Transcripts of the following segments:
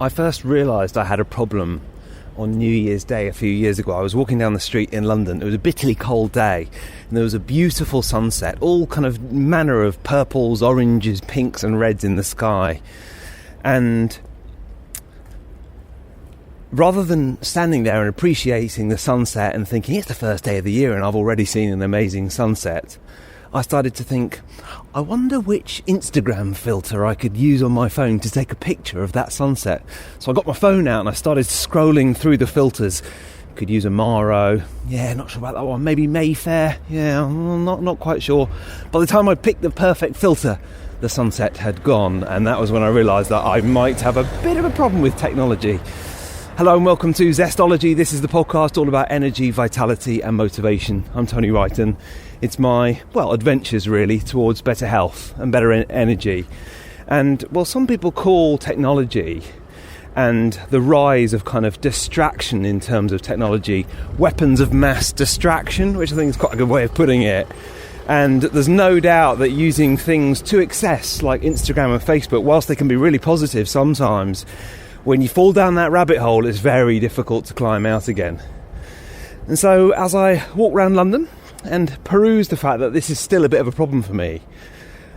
I first realised I had a problem on New Year's Day a few years ago. I was walking down the street in London. It was a bitterly cold day, and there was a beautiful sunset, all kind of manner of purples, oranges, pinks and reds in the sky. And rather than standing there and appreciating the sunset and thinking it's the first day of the year and I've already seen an amazing sunset, I started to think, I wonder which Instagram filter I could use on my phone to take a picture of that sunset. So I got my phone out and I started scrolling through the filters. Could use a Maro. Yeah, not sure about that one. Maybe Mayfair. Yeah, not quite sure. By the time I picked the perfect filter, the sunset had gone. And that was when I realised that I might have a bit of a problem with technology. Hello and welcome to Zestology. This is the podcast all about energy, vitality and motivation. I'm Tony Wright and it's my, adventures really towards better health and better energy. And, some people call technology and the rise of kind of distraction in terms of technology weapons of mass distraction, which I think is quite a good way of putting it. And there's no doubt that using things to excess like Instagram and Facebook, whilst they can be really positive sometimes, when you fall down that rabbit hole, it's very difficult to climb out again. And so as I walk around London and peruse the fact that this is still a bit of a problem for me,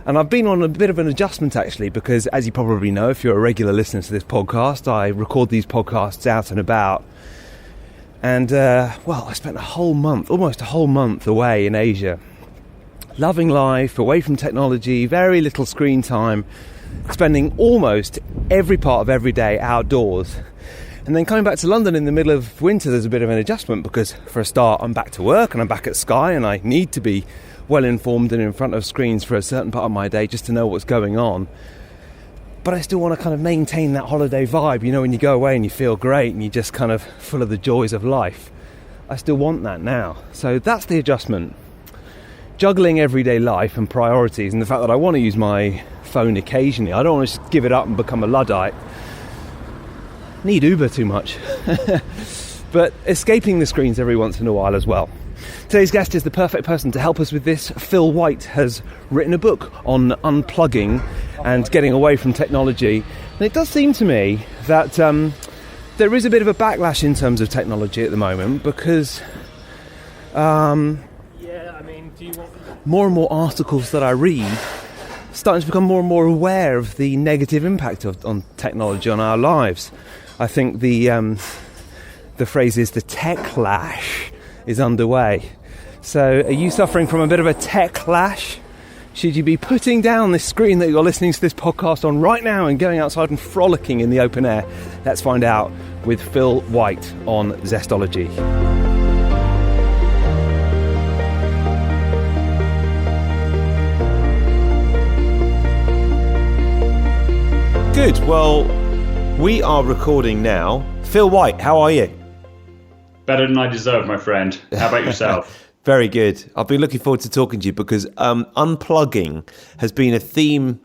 and I've been on a bit of an adjustment actually, because as you probably know, if you're a regular listener to this podcast, I record these podcasts out and about. And, I spent almost a whole month away in Asia, loving life, away from technology, very little screen time, spending almost every part of every day outdoors. And then coming back to London in the middle of winter, there's a bit of an adjustment because for a start, I'm back to work and I'm back at Sky and I need to be well informed and in front of screens for a certain part of my day just to know what's going on. But I still want to kind of maintain that holiday vibe, when you go away and you feel great and you're just kind of full of the joys of life. I still want that now. So that's the adjustment. Juggling everyday life and priorities and the fact that I want to use my phone occasionally. I don't want to just give it up and become a Luddite. Need Uber too much. But escaping the screens every once in a while as well. Today's guest is the perfect person to help us with this. Phil White has written a book on unplugging and getting away from technology. And it does seem to me that there is a bit of a backlash in terms of technology at the moment because more and more articles that I read starting to become more and more aware of the negative impact on technology on our lives. I think the phrase is the tech-lash is underway. So are you suffering from a bit of a tech-lash? Should you be putting down this screen that you're listening to this podcast on right now and going outside and frolicking in the open air? Let's find out with Phil White on Zestology. Good. Well, we are recording now. Phil White, how are you? Better than I deserve, my friend. How about yourself? Very good. I've been looking forward to talking to you because unplugging has been a theme,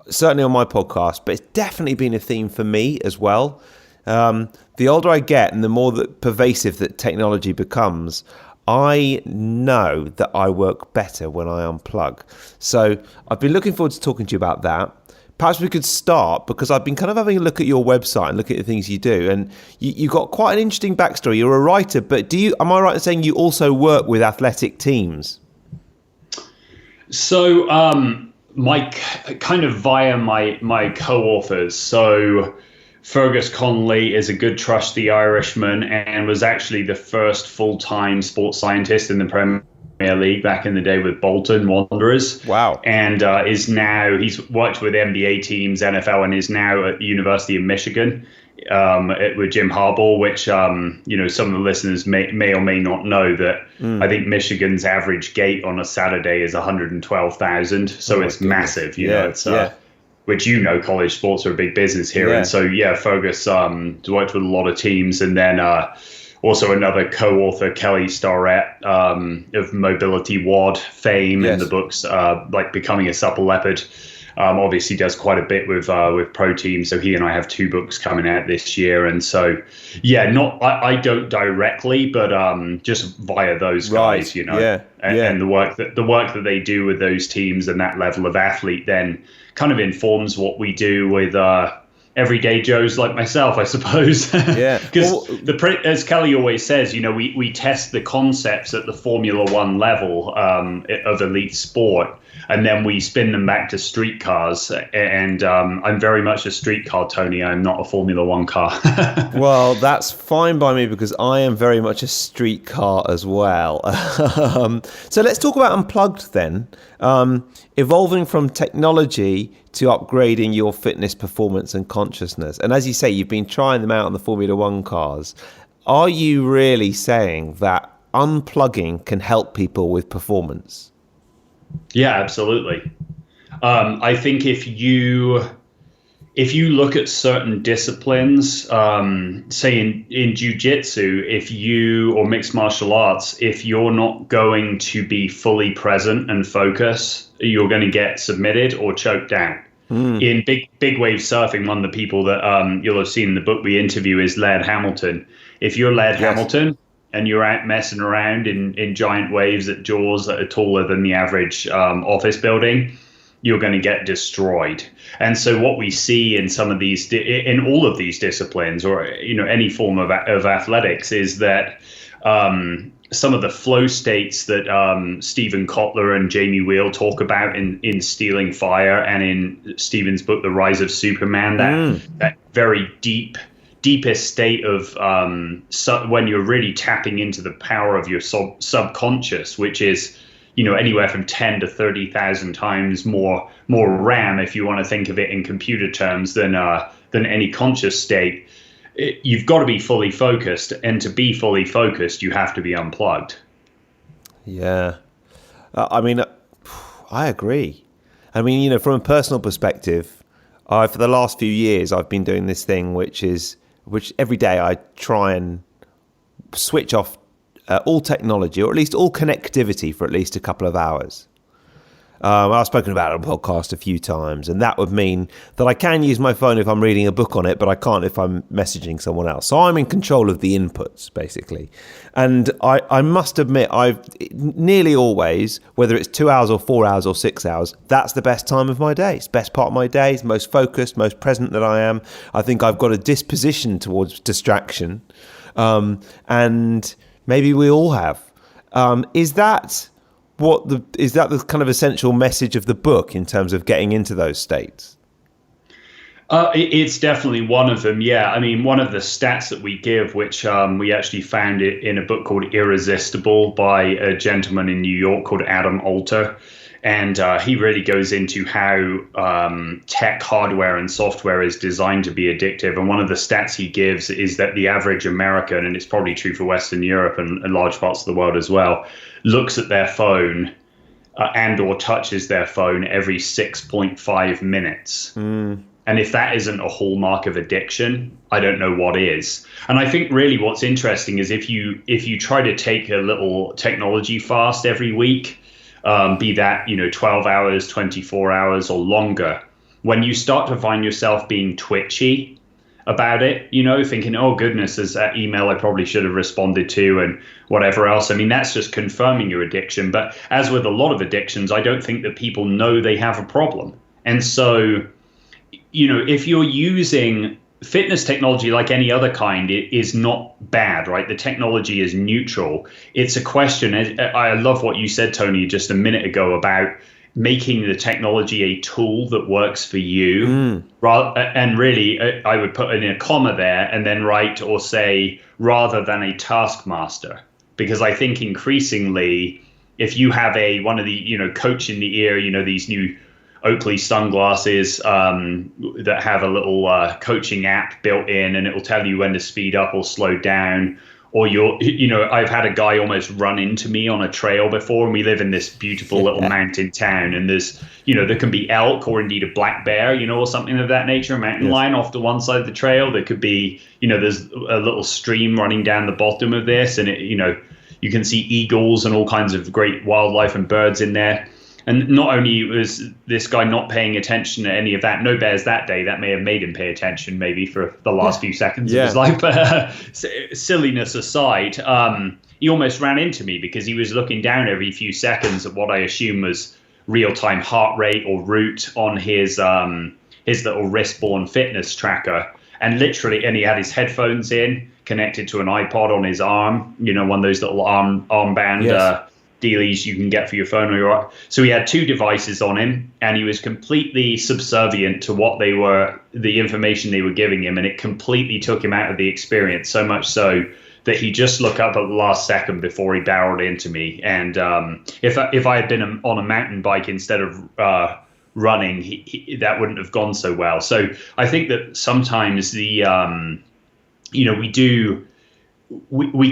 certainly on my podcast, but it's definitely been a theme for me as well. The older I get and the more pervasive that technology becomes, I know that I work better when I unplug. So I've been looking forward to talking to you about that. Perhaps we could start, because I've been kind of having a look at your website and look at the things you do, and you've got quite an interesting backstory. You're a writer, but am I right in saying you also work with athletic teams? So, via my co-authors. So, Fergus Connolly is a good trusty Irishman and was actually the first full-time sports scientist in the Premier League back in the day with Bolton Wanderers. Wow. And he's worked with NBA teams, NFL, and is now at the University of Michigan with Jim Harbaugh, which, some of the listeners may or may not know that I think Michigan's average gate on a Saturday is 112,000. So it's massive, which, college sports are a big business here. Yeah. And so, Fergus worked with a lot of teams. And then also another co-author, Kelly Starrett, of Mobility WOD fame in the books, like Becoming a Supple Leopard, obviously does quite a bit with pro teams. So he and I have 2 books coming out this year. And so, I don't directly, but just via those guys, and the work that they do with those teams and that level of athlete then kind of informs what we do with everyday Joes like myself, I suppose. Yeah. Because as Kelly always says, we test the concepts at the Formula One level of elite sport, and then we spin them back to streetcars. And I'm very much a streetcar, Tony. I'm not a Formula One car. Well, that's fine by me because I am very much a streetcar as well. So let's talk about Unplugged then. Evolving from technology to upgrading your fitness, performance and consciousness. And as you say, you've been trying them out on the Formula One cars. Are you really saying that unplugging can help people with performance? Yeah, absolutely. I think if you look at certain disciplines, say in jiu-jitsu, or mixed martial arts, if you're not going to be fully present and focus, you're going to get submitted or choked out. In big wave surfing, one of the people that you'll have seen in the book we interview is Laird Hamilton. If you're Laird Hamilton and you're out messing around in giant waves at jaws that are taller than the average office building, you're going to get destroyed. And so what we see in some of these, in all of these disciplines, or any form of athletics, is that some of the flow states that Stephen Kotler and Jamie Wheel talk about in Stealing Fire and in Stephen's book, The Rise of Superman, that very deepest state of when you're really tapping into the power of your subconscious, which is anywhere from 10 to 30,000 times more RAM, if you want to think of it in computer terms, than any conscious state. You've got to be fully focused, and to be fully focused, you have to be unplugged. Yeah, I agree. From a personal perspective, for the last few years, I've been doing this thing, which every day I try and switch off all technology, or at least all connectivity, for at least a couple of hours. I've spoken about it on the podcast a few times, and that would mean that I can use my phone if I'm reading a book on it, but I can't if I'm messaging someone else. So I'm in control of the inputs, basically. And I must admit, I've nearly always, whether it's 2 hours or 4 hours or 6 hours, that's the best time of my day. It's the best part of my day. It's most focused, most present that I am. I think I've got a disposition towards distraction, and maybe we all have. Is that the kind of essential message of the book in terms of getting into those states? It's definitely one of them. Yeah. One of the stats that we give, which we actually found it in a book called Irresistible by a gentleman in New York called Adam Alter. And he really goes into how tech hardware and software is designed to be addictive. And one of the stats he gives is that the average American, and it's probably true for Western Europe and large parts of the world as well, looks at their phone and or touches their phone every 6.5 minutes. And if that isn't a hallmark of addiction, I don't know what is. And I think really what's interesting is if you try to take a little technology fast every week, be that 12 hours, 24 hours or longer, when you start to find yourself being twitchy about it, thinking, oh goodness, there's that email I probably should have responded to and whatever else. That's just confirming your addiction. But as with a lot of addictions, I don't think that people know they have a problem. And so, if you're using fitness technology like any other kind, it is not bad, right? The technology is neutral. It's a question. I love what you said, Tony, just a minute ago about making the technology a tool that works for you. And really, I would put in a comma there and then write or say, rather than a taskmaster. Because I think increasingly, if you have one of the, coach in the ear, these new Oakley sunglasses that have a little coaching app built in, and it will tell you when to speed up or slow down. Or I've had a guy almost run into me on a trail before, and we live in this beautiful little mountain town, and there's, there can be elk or indeed a black bear, or something of that nature, a mountain lion off to one side of the trail. There could be, there's a little stream running down the bottom of this, and you can see eagles and all kinds of great wildlife and birds in there. And not only was this guy not paying attention to any of that, no bears that day, that may have made him pay attention maybe for the last few seconds of his life. But silliness aside, he almost ran into me because he was looking down every few seconds at what I assume was real-time heart rate or route on his his little wrist-borne fitness tracker, and he had his headphones in, connected to an iPod on his arm, one of those little armband dealies you can get for your phone. So he had two devices on him, and he was completely subservient to the information they were giving him, and it completely took him out of the experience, so much so that he just looked up at the last second before he barreled into me. And if I had been on a mountain bike instead of running, that wouldn't have gone so well. So I think that sometimes we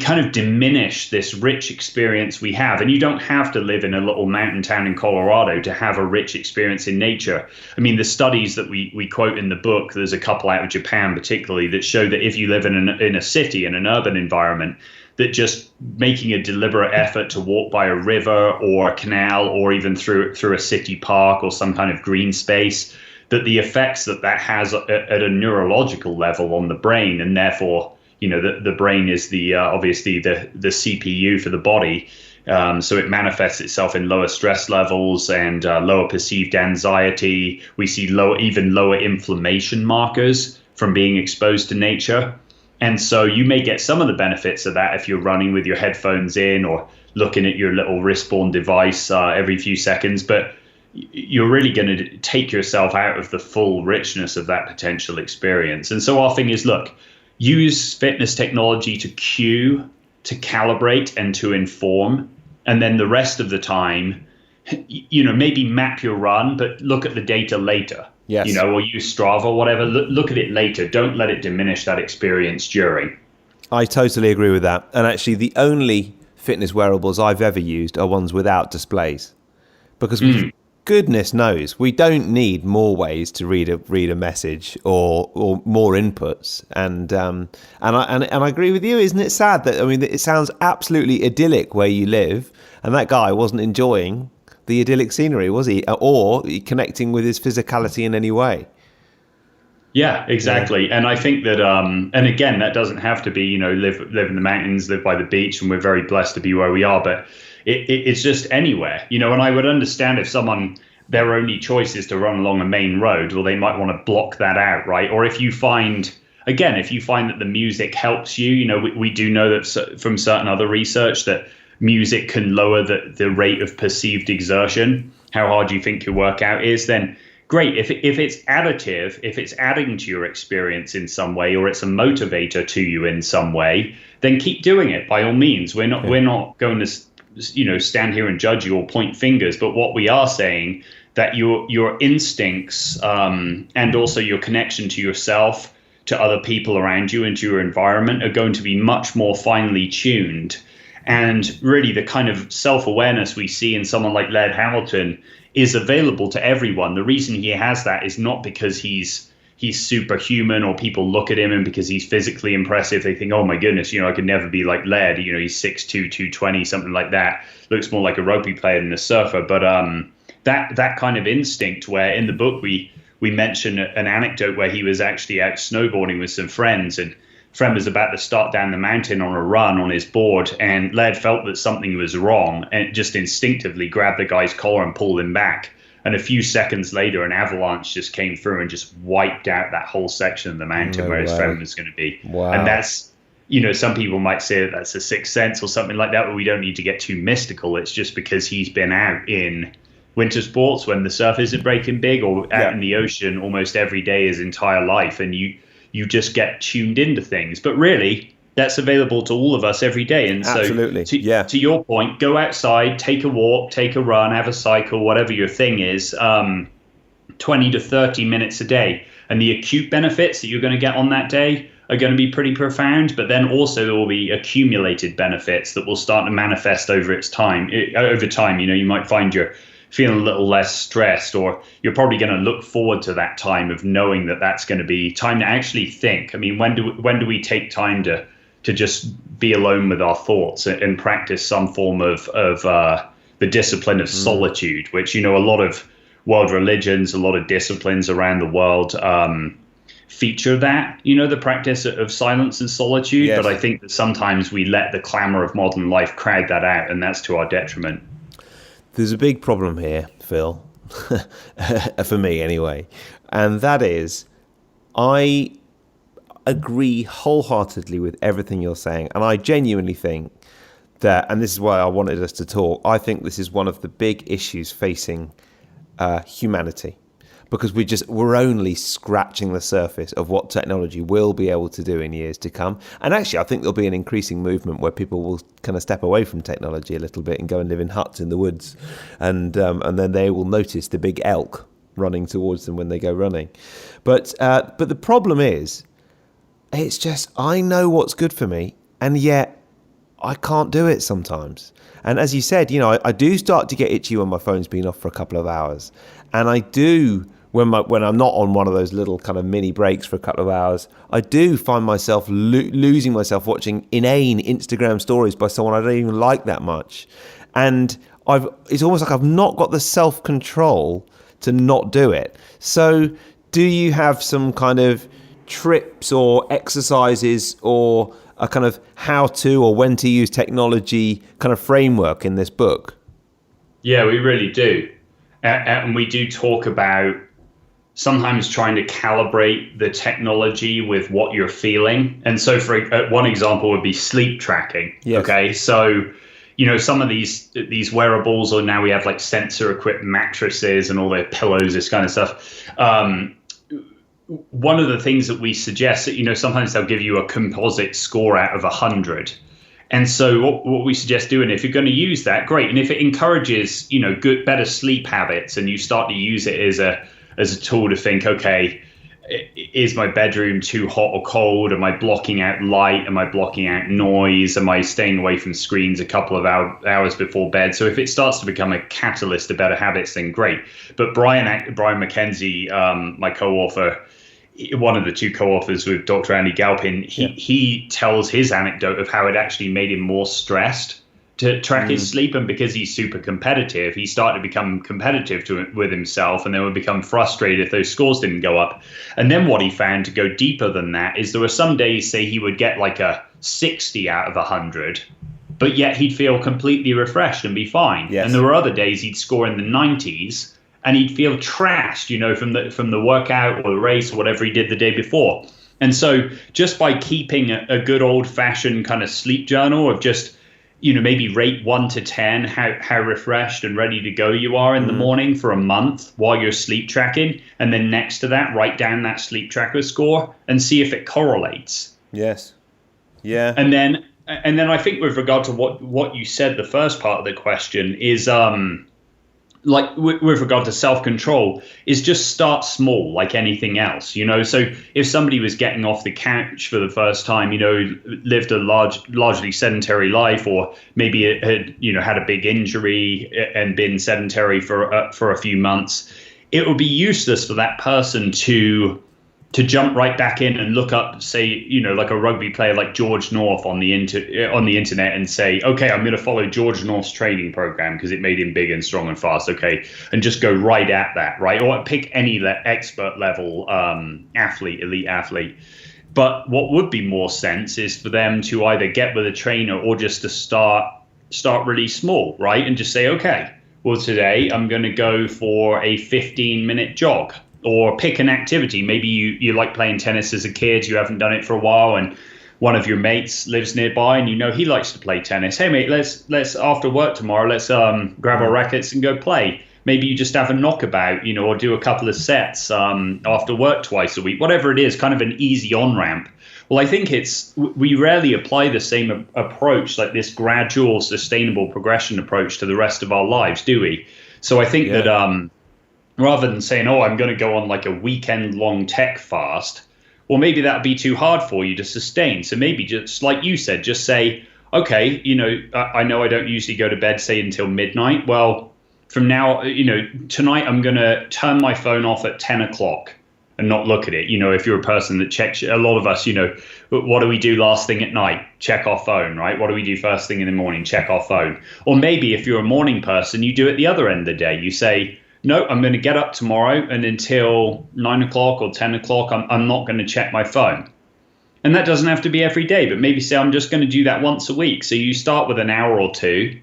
kind of diminish this rich experience we have. And you don't have to live in a little mountain town in Colorado to have a rich experience in nature. I mean, the studies that we quote in the book, there's a couple out of Japan particularly, that show that if you live in a city, in an urban environment, that just making a deliberate effort to walk by a river or a canal or even through a city park or some kind of green space, that the effects that has at a neurological level on the brain, and therefore the brain is obviously the CPU for the body. So it manifests itself in lower stress levels and lower perceived anxiety. We see even lower inflammation markers from being exposed to nature. And so you may get some of the benefits of that if you're running with your headphones in or looking at your little wrist-borne device every few seconds. But you're really going to take yourself out of the full richness of that potential experience. And so our thing is, look, use fitness technology to cue, to calibrate, and to inform. And then the rest of the time, maybe map your run, but look at the data later. Yes. Or use Strava or whatever. Look at it later. Don't let it diminish that experience during. I totally agree with that. And actually, the only fitness wearables I've ever used are ones without displays. Because goodness knows, we don't need more ways to read a message or more inputs. And I agree with you. Isn't it sad that, it sounds absolutely idyllic where you live, and that guy wasn't enjoying the idyllic scenery, was he? Or connecting with his physicality in any way? Yeah, exactly. Yeah. And I think that, and again, that doesn't have to be, live in the mountains, live by the beach, and we're very blessed to be where we are, but it's just anywhere, and I would understand if their only choice is to run along a main road, well, they might want to block that out, right? Or if you find that the music helps you, we do know that from certain other research that music can lower the rate of perceived exertion, how hard you think your workout is, then great. If it's additive, if it's adding to your experience in some way, or it's a motivator to you in some way, then keep doing it by all means. We're not going to stand here and judge you or point fingers, but what we are saying that your instincts and also your connection to yourself, to other people around you, and to your environment are going to be much more finely tuned. And really the kind of self-awareness we see in someone like Laird Hamilton is available to everyone. The reason he has that is not because he's superhuman or people look at him and because he's physically impressive, they think, oh my goodness, I could never be like Laird. He's 6'2", 220, something like that. Looks more like a rugby player than a surfer. But that kind of instinct, where in the book we mention an anecdote where he was actually out snowboarding with some friends, and friend was about to start down the mountain on a run on his board, and Laird felt that something was wrong and just instinctively grabbed the guy's collar and pulled him back. And a few seconds later, an avalanche just came through and just wiped out that whole section of the mountain where his friend was going to be. Wow. And that's, some people might say that that's a sixth sense or something like that, but we don't need to get too mystical. It's just because he's been out in winter sports when the surf isn't breaking big, or out in the ocean almost every day his entire life, and you just get tuned into things. But really, that's available to all of us every day. And absolutely. So to your point, go outside, take a walk, take a run, have a cycle, whatever your thing is, 20 to 30 minutes a day. And the acute benefits that you're going to get on that day are going to be pretty profound. But then also there will be accumulated benefits that will start to manifest over time. You might find you're feeling a little less stressed, or you're probably going to look forward to that time of knowing that that's going to be time to actually think. I mean, when do we take time to just be alone with our thoughts and practice some form of the discipline of solitude, which, a lot of world religions, a lot of disciplines around the world feature that, the practice of silence and solitude. Yes. But I think that sometimes we let the clamor of modern life crowd that out, and that's to our detriment. There's a big problem here, Phil, for me anyway. And that is, I agree wholeheartedly with everything you're saying. And I genuinely think that, and this is why I wanted us to talk, I think this is one of the big issues facing humanity. Because we're only scratching the surface of what technology will be able to do in years to come. And actually, I think there'll be an increasing movement where people will kind of step away from technology a little bit and go and live in huts in the woods. And then they will notice the big elk running towards them when they go running. But the problem is, it's just, I know what's good for me, and yet I can't do it sometimes. And as you said, I do start to get itchy when my phone's been off for a couple of hours. And I do, when I'm not on one of those little kind of mini breaks for a couple of hours, I do find myself losing myself watching inane Instagram stories by someone I don't even like that much. And it's almost like I've not got the self-control to not do it. So do you have some kind of trips or exercises or a kind of how to or when to use technology kind of framework in this book? Yeah, we really do. And we do talk about sometimes trying to calibrate the technology with what you're feeling. And so for one example would be sleep tracking. Yes. Okay. So, some of these wearables, or now we have like sensor equipped mattresses and all their pillows, this kind of stuff. One of the things that we suggest that, sometimes they'll give you a composite score out of 100. And so what we suggest doing, if you're going to use that, great. And if it encourages, better sleep habits, and you start to use it as a tool to think, okay, is my bedroom too hot or cold? Am I blocking out light? Am I blocking out noise? Am I staying away from screens a couple of hours before bed? So if it starts to become a catalyst to better habits, then great. But Brian McKenzie, my co-author, one of the two co-authors with Dr. Andy Galpin, he tells his anecdote of how it actually made him more stressed to track his sleep. And because he's super competitive, he started to become competitive with himself, and then would become frustrated if those scores didn't go up. And then what he found, to go deeper than that, is there were some days, say, he would get like a 60 out of 100, but yet he'd feel completely refreshed and be fine. Yes. And there were other days he'd score in the 90s, and he'd feel trashed, from the workout or the race or whatever he did the day before. And so just by keeping a good old-fashioned kind of sleep journal of just, maybe rate 1 to 10 how refreshed and ready to go you are in the morning for a month while you're sleep tracking, and then next to that, write down that sleep tracker score and see if it correlates. Yes. Yeah. And then I think with regard to what you said, the first part of the question is like with regard to self-control, is just start small, like anything else, So if somebody was getting off the couch for the first time, lived a largely sedentary life, or maybe it had, had a big injury and been sedentary for a few months, it would be useless for that person to jump right back in and look up, say, like a rugby player like George North on the internet and say, okay, I'm going to follow George North's training program because it made him big and strong and fast. Okay. And just go right at that. Right. Or pick any expert level elite athlete. But what would be more sense is for them to either get with a trainer or just to start really small. Right. And just say, okay, well, today I'm going to go for a 15-minute jog. Or pick an activity. Maybe you like playing tennis as a kid, you haven't done it for a while, and one of your mates lives nearby and he likes to play tennis. Hey mate, let's after work tomorrow, let's grab our rackets and go play. Maybe you just have a knockabout, or do a couple of sets after work twice a week, whatever it is, kind of an easy on-ramp. Well, I think we rarely apply the same approach, like this gradual, sustainable progression approach to the rest of our lives, do we? So I think that rather than saying, oh, I'm going to go on like a weekend-long tech fast, well, maybe that would be too hard for you to sustain. So maybe just like you said, just say, okay, I know I don't usually go to bed, say, until midnight. Well, from now, tonight I'm going to turn my phone off at 10 o'clock and not look at it. If you're a person that checks, a lot of us, what do we do last thing at night? Check our phone, right? What do we do first thing in the morning? Check our phone. Or maybe if you're a morning person, you do it the other end of the day. You say, no, I'm going to get up tomorrow, and until 9 o'clock or 10 o'clock, I'm not going to check my phone. And that doesn't have to be every day, but maybe say I'm just going to do that once a week. So you start with an hour or two,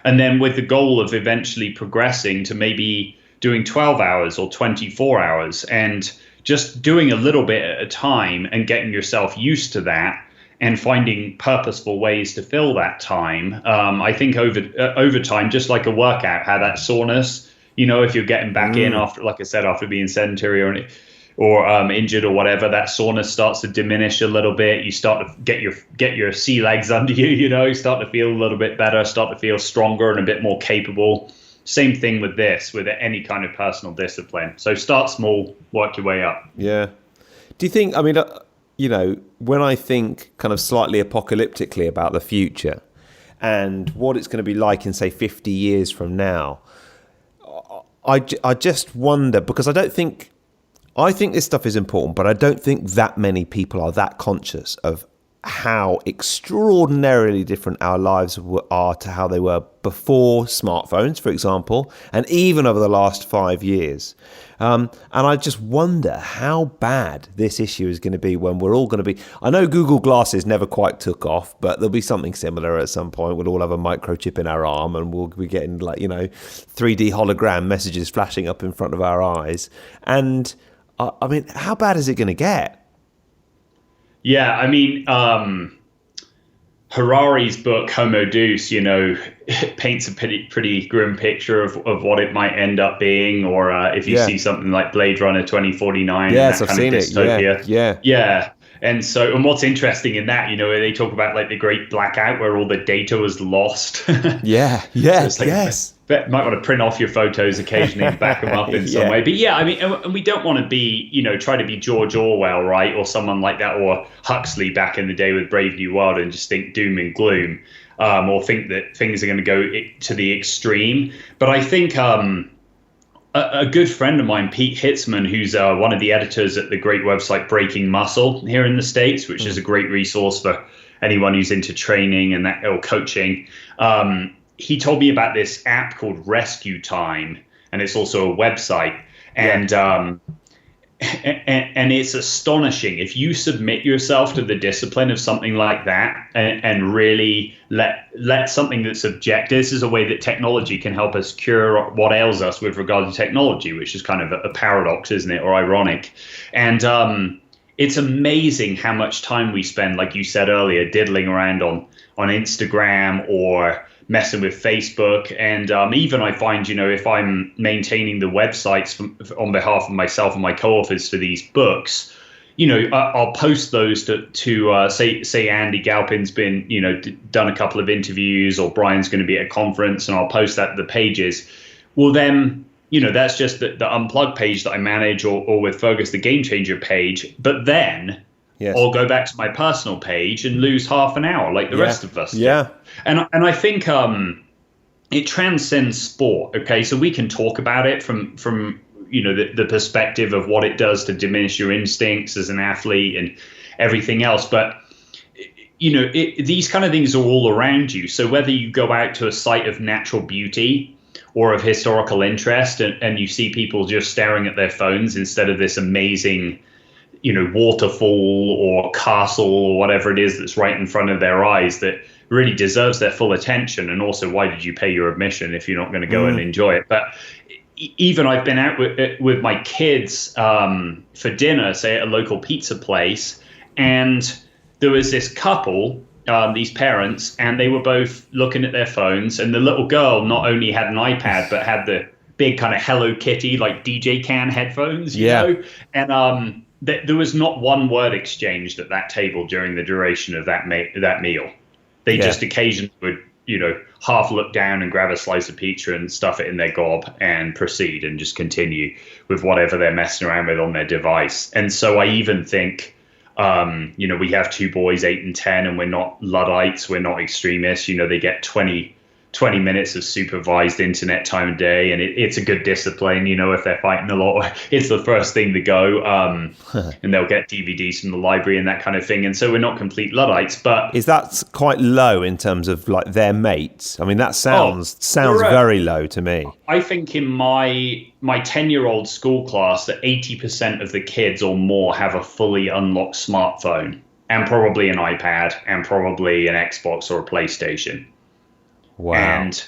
and then with the goal of eventually progressing to maybe doing 12 hours or 24 hours, and just doing a little bit at a time and getting yourself used to that and finding purposeful ways to fill that time. I think over time, just like a workout, how that soreness, if you're getting back in after, like I said, after being sedentary or injured or whatever, that soreness starts to diminish a little bit. You start to get your sea legs under you, start to feel a little bit better, start to feel stronger and a bit more capable. Same thing with any kind of personal discipline. So start small, work your way up. Yeah. Do you think, when I think kind of slightly apocalyptically about the future and what it's going to be like in, say, 50 years from now, I just wonder, because I think this stuff is important, but I don't think that many people are that conscious of how extraordinarily different our lives are to how they were before smartphones, for example, and even over the last 5 years. And I just wonder how bad this issue is going to be when we're all going to be... I know Google Glasses never quite took off, but there'll be something similar at some point. We'll all have a microchip in our arm and we'll be getting 3D hologram messages flashing up in front of our eyes. And how bad is it going to get? Yeah, Harari's book Homo Deus, paints a pretty grim picture of what it might end up being. Or if you see something like Blade Runner 2049, yes, I've seen it. Yeah. And what's interesting in that, they talk about like the Great Blackout where all the data was lost. Yes. Might want to print off your photos occasionally and back them up in some way. But and we don't want to be, try to be George Orwell, right? Or someone like that, or Huxley back in the day with Brave New World, and just think doom and gloom, or think that things are going to go to the extreme. But I think a good friend of mine, Pete Hitzman, who's one of the editors at the great website Breaking Muscle here in the States, which is a great resource for anyone who's into training and that or coaching. He told me about this app called Rescue Time, and it's also a website. And and it's astonishing if you submit yourself to the discipline of something like that, and really let something that's objective. This is a way that technology can help us cure what ails us with regard to technology, which is kind of a paradox, isn't it, or ironic? And it's amazing how much time we spend, like you said earlier, diddling around on Instagram or messing with Facebook. And even I find, if I'm maintaining the websites on behalf of myself and my co-authors for these books, I'll post those to say Andy Galpin's been, done a couple of interviews, or Brian's going to be at a conference, and I'll post that to the pages. Well, then, that's just the Unplug page that I manage, or with Fergus, the Game Changer page. But then I'll go back to my personal page and lose half an hour like the rest of us do. Yeah. And I think it transcends sport. Okay, so we can talk about it from the perspective of what it does to diminish your instincts as an athlete and everything else. But these kind of things are all around you. So whether you go out to a site of natural beauty or of historical interest, and you see people just staring at their phones instead of this amazing waterfall or castle or whatever it is that's right in front of their eyes that really deserves their full attention. And also, why did you pay your admission if you're not going to go and enjoy it? But even I've been out with my kids for dinner, say at a local pizza place, and there was this couple, these parents, and they were both looking at their phones, and the little girl not only had an iPad but had the big kind of Hello Kitty like DJ can headphones, you know, and there was not one word exchanged at that table during the duration of that meal. They just occasionally would, half look down and grab a slice of pizza and stuff it in their gob and proceed and just continue with whatever they're messing around with on their device. And so I even think, we have two boys, 8 and 10, and we're not Luddites, we're not extremists. They get 20 minutes of supervised internet time a day, and it's a good discipline. If they're fighting a lot, it's the first thing to go, and they'll get DVDs from the library and that kind of thing. And so we're not complete Luddites, but is that quite low in terms of like their mates? I mean, that sounds very low to me. I think in my 10-year-old school class, that 80% of the kids or more have a fully unlocked smartphone, and probably an iPad, and probably an Xbox or a PlayStation. Wow. And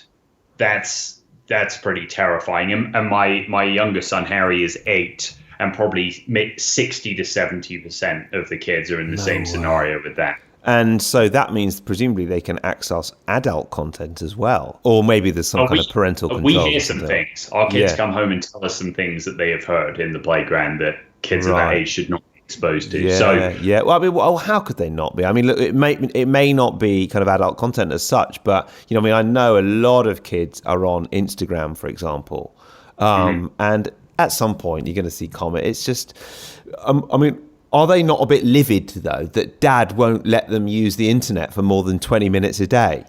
that's that's pretty terrifying. And my youngest son, Harry, is 8, and probably 60 to 70% of the kids are in the same scenario with that. And so that means presumably they can access adult content as well. Or maybe there's some kind of parental control. We hear some things. Our kids come home and tell us some things that they have heard in the playground that kids of that age should not be exposed to. Well, I mean, how could they not be? I mean, look, it may not be kind of adult content as such, but, I know a lot of kids are on Instagram, for example. And at some point you're going to see comment. It's just, are they not a bit livid, though, that dad won't let them use the internet for more than 20 minutes a day?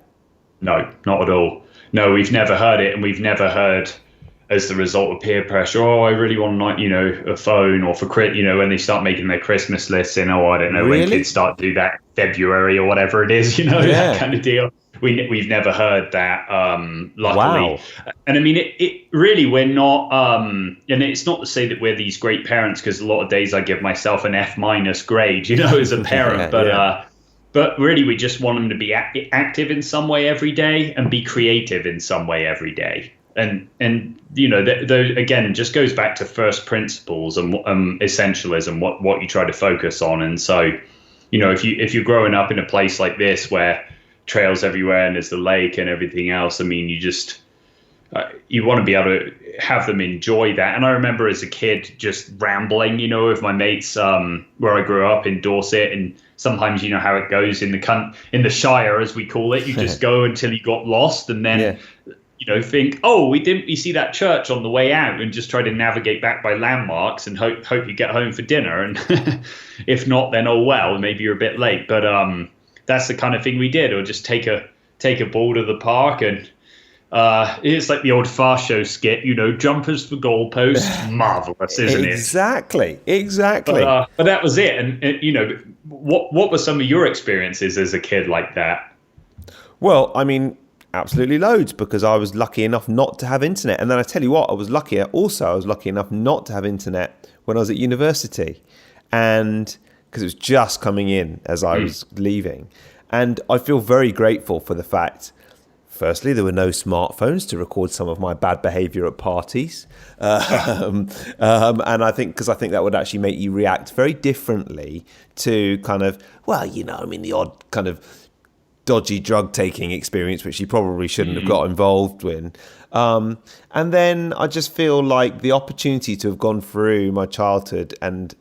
No, not at all. No, we've never heard it. And we've never heard, as the result of peer pressure, I really want, a phone, or for, when they start making their Christmas lists, I don't know, when kids start to do that February or whatever it is, that kind of deal. We've never heard that, luckily. Wow. And I mean, it really, we're not, and it's not to say that we're these great parents, because a lot of days I give myself an F- grade, as a parent, but really we just want them to be active in some way every day and be creative in some way every day. And again, it just goes back to first principles and essentialism, what you try to focus on. And so, if you're growing up in a place like this where trails everywhere and there's the lake and everything else, I mean, you just you want to be able to have them enjoy that. And I remember as a kid just rambling, with my mates where I grew up in Dorset, and sometimes how it goes in the Shire, as we call it. You just go until you got lost, and then think, we see that church on the way out, and just try to navigate back by landmarks and hope you get home for dinner. And if not, then maybe you're a bit late. But that's the kind of thing we did, or just take a ball to the park. And it's like the old Fast Show skit, jumpers for goalposts. Marvelous, isn't it? Exactly. But that was it. And what were some of your experiences as a kid like that? Well, I mean, absolutely loads, because I was lucky enough not to have internet. And then I tell you what, I was lucky enough not to have internet when I was at university. And because it was just coming in as I was leaving. And I feel very grateful for the fact, firstly, there were no smartphones to record some of my bad behavior at parties. And I think that would actually make you react very differently to kind of, the odd kind of dodgy drug taking experience, which you probably shouldn't have got involved in. And then I just feel like the opportunity to have gone through my childhood, and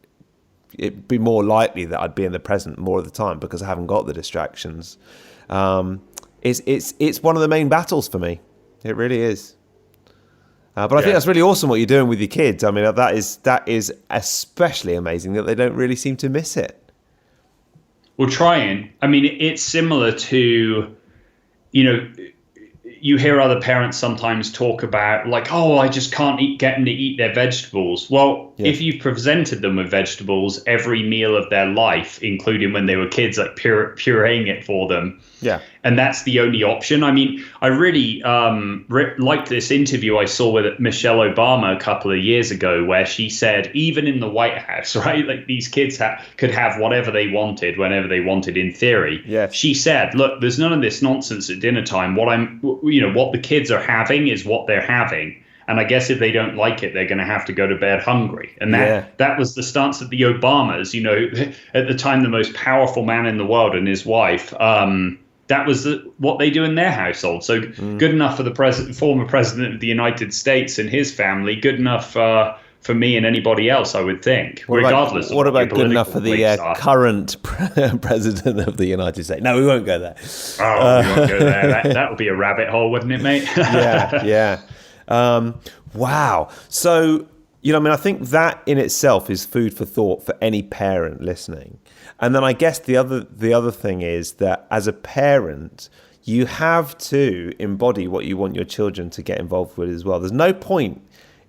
it'd be more likely that I'd be in the present more of the time because I haven't got the distractions. It's one of the main battles for me. It really is. But I think that's really awesome what you're doing with your kids. I mean, that is especially amazing that they don't really seem to miss it. Well, trying. I mean, it's similar to, you hear other parents sometimes talk about like, I just can't get them to eat their vegetables. Well, if you've presented them with vegetables every meal of their life, including when they were kids, like pureeing it for them. Yeah. And that's the only option. I mean, I really liked this interview I saw with Michelle Obama a couple of years ago, where she said, even in the White House, right, like these kids could have whatever they wanted, whenever they wanted, in theory. Yeah. She said, look, there's none of this nonsense at dinner time. What the kids are having is what they're having. And I guess if they don't like it, they're going to have to go to bed hungry. And that was the stance of the Obamas, at the time, the most powerful man in the world, and his wife. That was what they do in their household. So good enough for the former president of the United States and his family. Good enough for me and anybody else, I would think. What about good enough for the current president of the United States? No, we won't go there. Oh, we won't go there. That would be a rabbit hole, wouldn't it, mate? Yeah. Wow. So, I think that in itself is food for thought for any parent listening. And then I guess the other thing is that as a parent, you have to embody what you want your children to get involved with as well. There's no point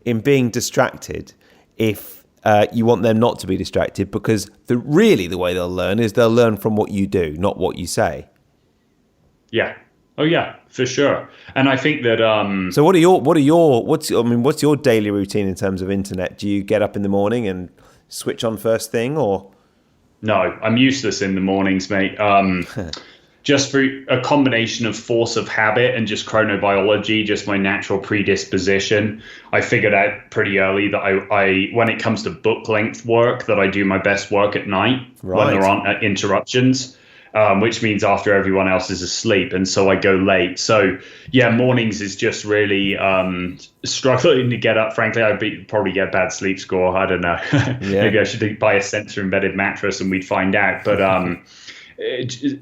in being distracted if you want them not to be distracted, because the way they'll learn is they'll learn from what you do, not what you say. Yeah. Oh yeah, for sure. And I think that So what's your daily routine in terms of internet? Do you get up in the morning and switch on first thing, or? No, I'm useless in the mornings, mate. just through a combination of force of habit and just chronobiology, just my natural predisposition, I figured out pretty early that I when it comes to book length work, that I do my best work at night when there aren't interruptions, which means after everyone else is asleep. And so I go late. So yeah, mornings is just really struggling to get up. Frankly, I'd probably get a bad sleep score. I don't know. Maybe I should buy a sensor embedded mattress and we'd find out. But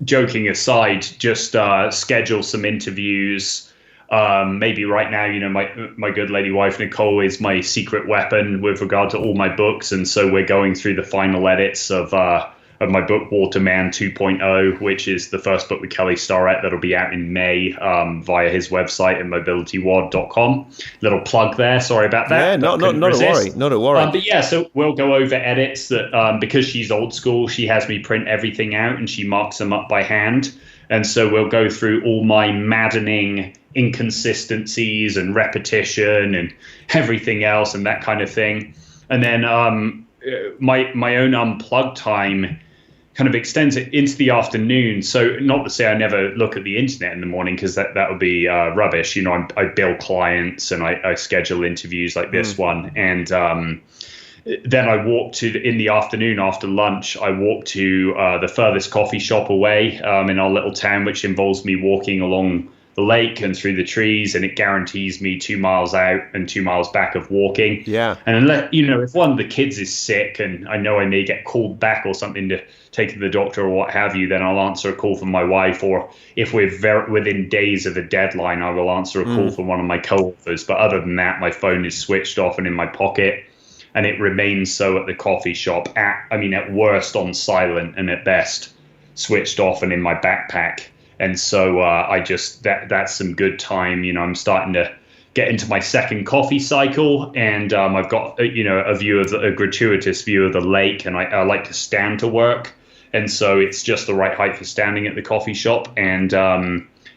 joking aside, just schedule some interviews. Maybe right now, my good lady wife Nicole is my secret weapon with regard to all my books, and so we're going through the final edits of my book Waterman 2.0, which is the first book with Kelly Starrett that'll be out in May via his website at mobilitywod.com. Little plug there. Sorry about that. Yeah, not a worry. But yeah, so we'll go over edits that because she's old school, she has me print everything out and she marks them up by hand. And so we'll go through all my maddening inconsistencies and repetition and everything else and that kind of thing. And then my own unplugged time kind of extends it into the afternoon. So not to say I never look at the internet in the morning, because that would be rubbish. I bill clients and I schedule interviews like this one. And then I walk in the afternoon after lunch, I walk to the furthest coffee shop away in our little town, which involves me walking along the lake and through the trees, and it guarantees me 2 miles out and 2 miles back of walking. Yeah. And unless, if one of the kids is sick and I know I may get called back or something to take to the doctor or what have you, then I'll answer a call from my wife, or if we're within days of a deadline, I will answer a call from one of my co-authors. But other than that, my phone is switched off and in my pocket, and it remains so at the coffee shop, at worst on silent and at best switched off and in my backpack. And so that's some good time. I'm starting to get into my second coffee cycle, and I've got a gratuitous view of the lake, and I like to stand to work, and so it's just the right height for standing at the coffee shop. And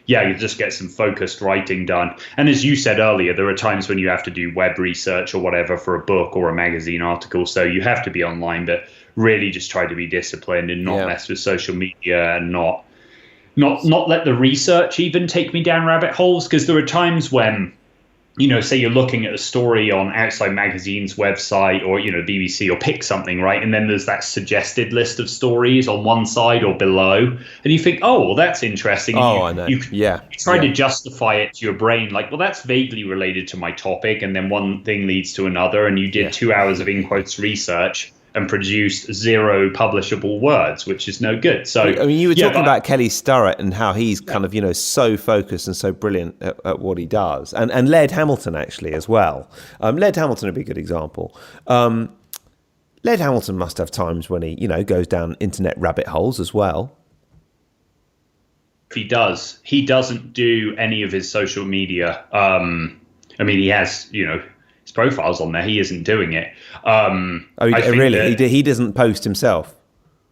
you just get some focused writing done. And as you said earlier, there are times when you have to do web research or whatever for a book or a magazine article, so you have to be online, but really just try to be disciplined and not mess with social media, and not let the research even take me down rabbit holes. Because there are times when, say you're looking at a story on Outside Magazine's website or, BBC, or pick something, right? And then there's that suggested list of stories on one side or below. And you think, oh, well, that's interesting. And I know. You try to justify it to your brain, like, well, that's vaguely related to my topic. And then one thing leads to another. And you did 2 hours of in quotes research and produced 0 publishable words, which is no good. So you were talking about Kelly Starrett and how he's kind of so focused and so brilliant at what he does, and Laird Hamilton actually as well. Laird Hamilton would be a good example. Laird Hamilton must have times when he goes down internet rabbit holes as well. He does. He doesn't do any of his social media. He has his profile's on there. He isn't doing it. He doesn't post himself?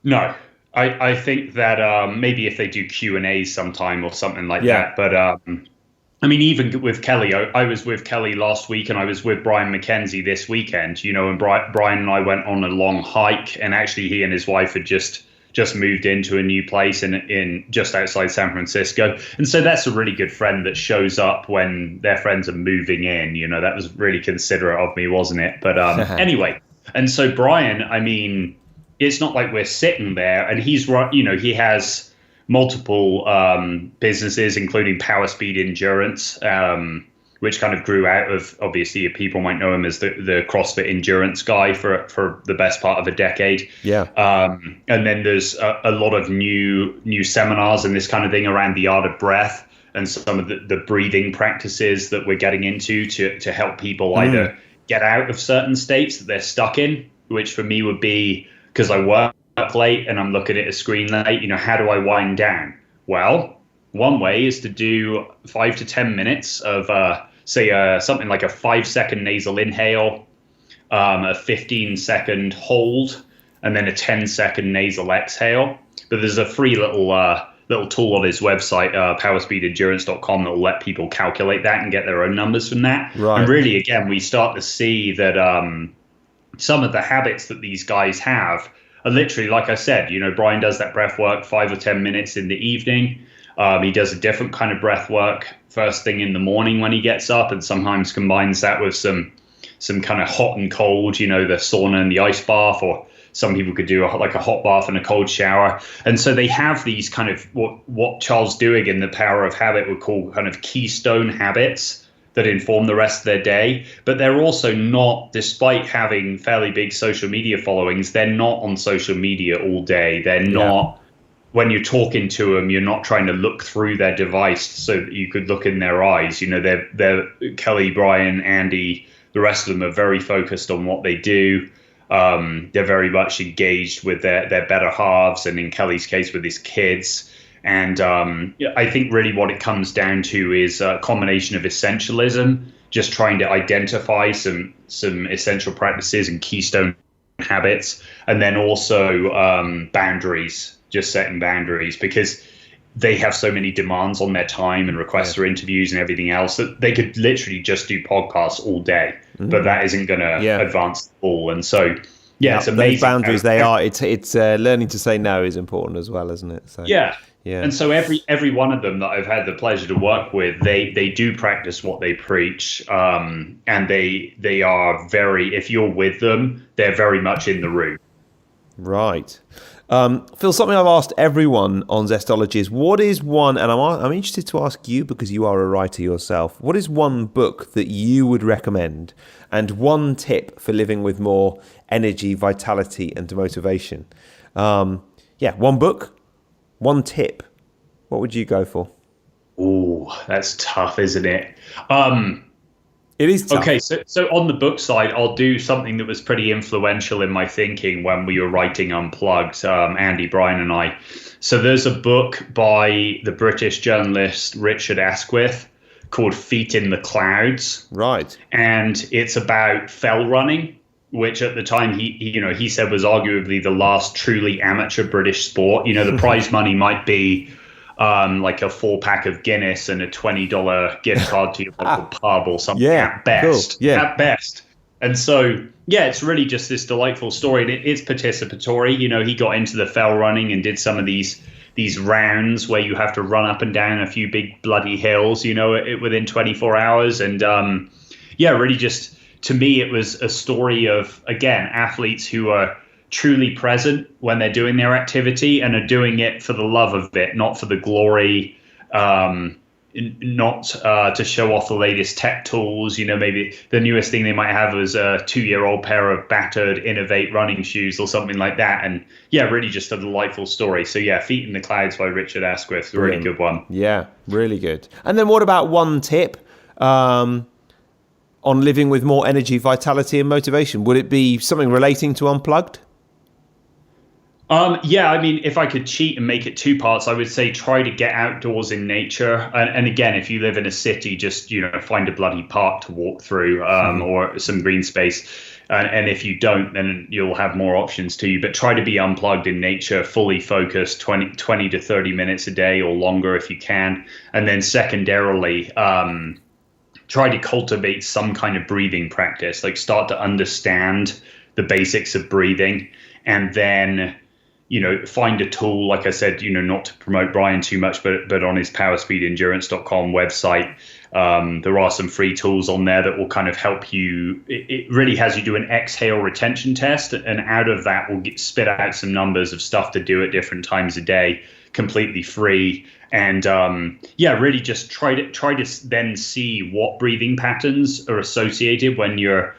No. I think that maybe if they do Q&As sometime or something like that. But even with Kelly, I was with Kelly last week, and I was with Brian McKenzie this weekend, and Brian and I went on a long hike, and actually he and his wife had just moved into a new place in just outside San Francisco. And so that's a really good friend that shows up when their friends are moving in. That was really considerate of me, wasn't it? But anyway, and so Brian, it's not like we're sitting there, and he's right. He has multiple businesses, including Power Speed Endurance, which kind of grew out of, obviously, people might know him as the CrossFit endurance guy for the best part of a decade. Yeah. And then there's a lot of new seminars and this kind of thing around the art of breath and some of the breathing practices that we're getting into to help people either get out of certain states that they're stuck in, which for me would be, because I work late and I'm looking at a screen late, how do I wind down? Well, one way is to do 5 to 10 minutes of, something like a 5-second nasal inhale, a 15-second hold, and then a 10-second nasal exhale. But there's a free little tool on his website, powerspeedendurance.com, that will let people calculate that and get their own numbers from that. Right. And really, again, we start to see that some of the habits that these guys have are literally, like I said, Brian does that breath work 5 or 10 minutes in the evening. He does a different kind of breath work first thing in the morning when he gets up, and sometimes combines that with some kind of hot and cold, the sauna and the ice bath, or some people could do a hot bath and a cold shower. And so they have these kind of what Charles Duhigg in The Power of Habit would call kind of keystone habits that inform the rest of their day. But they're also not, despite having fairly big social media followings, they're not on social media all day. They're not, when you're talking to them, you're not trying to look through their device so that you could look in their eyes. They're Kelly, Brian, Andy, the rest of them are very focused on what they do. They're very much engaged with their better halves, and in Kelly's case with his kids. And I think really what it comes down to is a combination of essentialism, just trying to identify some essential practices and keystone habits, and then also boundaries, just setting boundaries, because they have so many demands on their time and requests for interviews and everything else that they could literally just do podcasts all day, but that isn't going to advance the ball. And so, it's amazing. Those boundaries, it's learning to say no is important as well, isn't it? So, yeah. And so every one of them that I've had the pleasure to work with, they do practice what they preach, and they are very, if you're with them, they're very much in the room. Right. Phil, something I've asked everyone on Zestology is, what is one, and I'm interested to ask you because you are a writer yourself, what is one book that you would recommend and one tip for living with more energy, vitality and motivation? One book, one tip. What would you go for? Oh, that's tough, isn't it? It is tough. Okay, so on the book side, I'll do something that was pretty influential in my thinking when we were writing Unplugged, Andy, Brian, and I. So there's a book by the British journalist Richard Asquith called Feet in the Clouds. Right. And it's about fell running, which at the time he said was arguably the last truly amateur British sport. The prize money might be like a 4-pack of Guinness and a $20 gift card to your local pub or something at best. Cool. At best. And so, it's really just this delightful story. And it's participatory. He got into the fell running and did some of these rounds where you have to run up and down a few big bloody hills, within 24 hours. And really just, to me, it was a story of, again, athletes who are truly present when they're doing their activity and are doing it for the love of it, not for the glory, not to show off the latest tech tools. Maybe the newest thing they might have is a 2-year-old pair of battered Innovate running shoes or something like that. And really just a delightful story. So Feet in the Clouds by Richard Asquith, a really good one. Yeah, really good. And then what about one tip on living with more energy, vitality and motivation? Would it be something relating to Unplugged? If I could cheat and make it 2 parts, I would say try to get outdoors in nature. And again, if you live in a city, just, find a bloody park to walk through, or some green space. And if you don't, then you'll have more options to you. But try to be unplugged in nature, fully focused, 20 to 30 minutes a day or longer if you can. And then secondarily, try to cultivate some kind of breathing practice, like start to understand the basics of breathing, and then find a tool, like I said, not to promote Brian too much, but on his powerspeedendurance.com website, there are some free tools on there that will kind of help you. It really has you do an exhale retention test, and out of that will spit out some numbers of stuff to do at different times a day, completely free. And really just try to then see what breathing patterns are associated when you're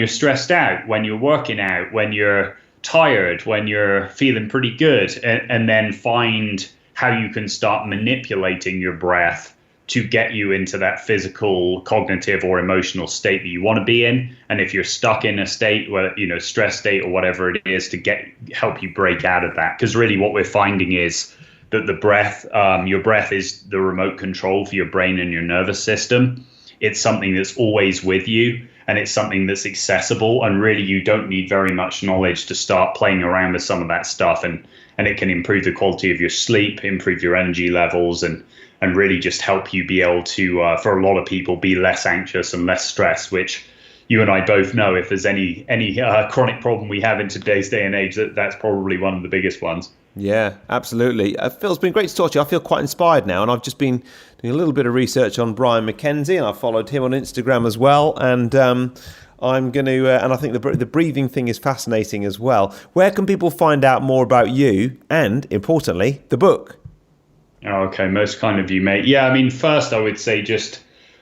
stressed out, when you're working out, when you're tired, when you're feeling pretty good, and then find how you can start manipulating your breath to get you into that physical, cognitive, or emotional state that you want to be in. And if you're stuck in a state where, stress state or whatever it is, to help you break out of that. Because really what we're finding is that the breath, your breath is the remote control for your brain and your nervous system. It's something that's always with you, and it's something that's accessible, and really you don't need very much knowledge to start playing around with some of that stuff, and it can improve the quality of your sleep, improve your energy levels, and really just help you be able to, for a lot of people, be less anxious and less stressed, which you and I both know if there's any chronic problem we have in today's day and age, that's probably one of the biggest ones. Yeah, absolutely. Phil, it's been great to talk to you. I feel quite inspired now, and I've just been doing a little bit of research on Brian McKenzie, and I followed him on Instagram as well. And I'm going to, and I think the breathing thing is fascinating as well. Where can people find out more about you and, importantly, the book? Oh, okay, most kind of you, mate. Yeah, I mean, first I would say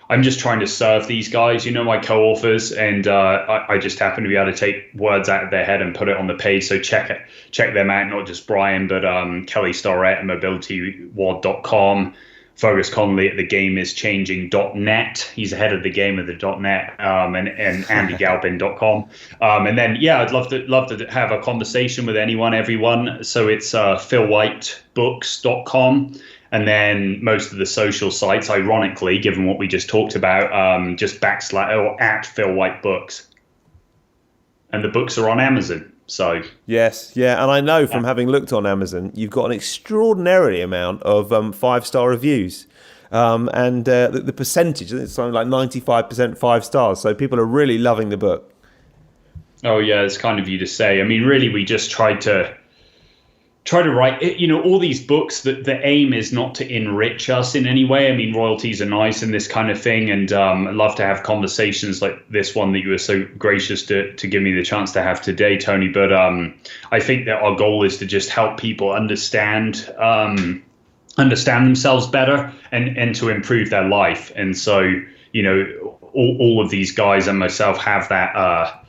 I'm just trying to serve these guys, my co-authors, and I just happen to be able to take words out of their head and put it on the page. So check them out, not just Brian, but Kelly Starrett at mobilitywod.com, Fergus Connolly at thegameischanging.net. He's ahead of the game of the .net, and andygalpin.com. And then, yeah, I'd love to have a conversation with everyone. So it's philwhitebooks.com. And then most of the social sites, ironically, given what we just talked about, just / or at Phil White Books. And the books are on Amazon. So yes, yeah. And I know from having looked on Amazon, you've got an extraordinary amount of 5-star reviews. And the percentage, it's something like 95% 5 stars. So people are really loving the book. Oh, yeah, it's kind of you to say. I mean, really, we just try to write, all these books, the aim is not to enrich us in any way. I mean, royalties are nice and this kind of thing. And I'd love to have conversations like this one that you were so gracious to give me the chance to have today, Tony. But I think that our goal is to just help people understand themselves better and to improve their life. And so, all of these guys and myself have that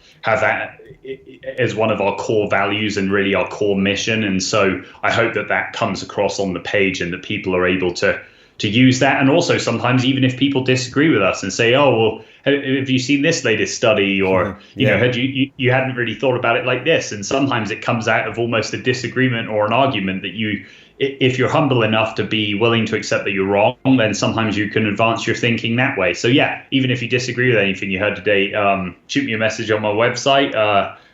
as one of our core values and really our core mission. And so I hope that comes across on the page and that people are able to use that. And also sometimes even if people disagree with us and say, oh, well, have you seen this latest study? Or, had you hadn't really thought about it like this. And sometimes it comes out of almost a disagreement or an argument that if you're humble enough to be willing to accept that you're wrong, then sometimes you can advance your thinking that way. So yeah, even if you disagree with anything you heard today, shoot me a message on my website.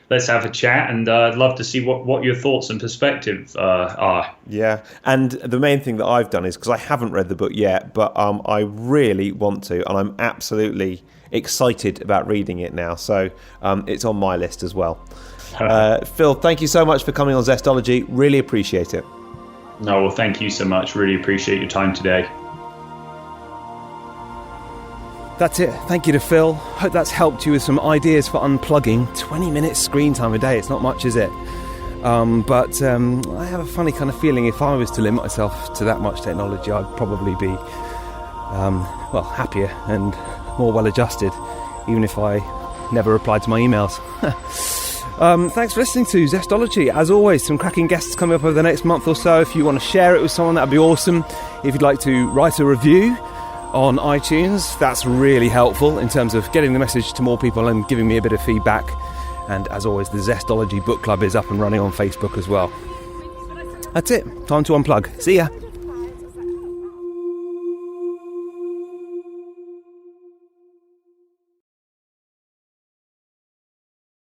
Let's have a chat, and I'd love to see what your thoughts and perspective are. Yeah, and the main thing that I've done is, because I haven't read the book yet, but I really want to, and I'm absolutely excited about reading it now. So it's on my list as well. Phil, thank you so much for coming on Zestology. Really appreciate it. No, well, thank you so much. Really appreciate your time today. That's it. Thank you to Phil. Hope that's helped you with some ideas for unplugging. 20 minutes screen time a day. It's not much, is it? But I have a funny kind of feeling if I was to limit myself to that much technology, I'd probably be, happier and more well-adjusted, even if I never replied to my emails. Thanks for listening to Zestology. As always, some cracking guests coming up over the next month or so. If you want to share it with someone, that'd be awesome. If you'd like to write a review on iTunes, that's really helpful in terms of getting the message to more people and giving me a bit of feedback. And as always, the Zestology book club is up and running on Facebook as well. That's it. Time to unplug. See ya.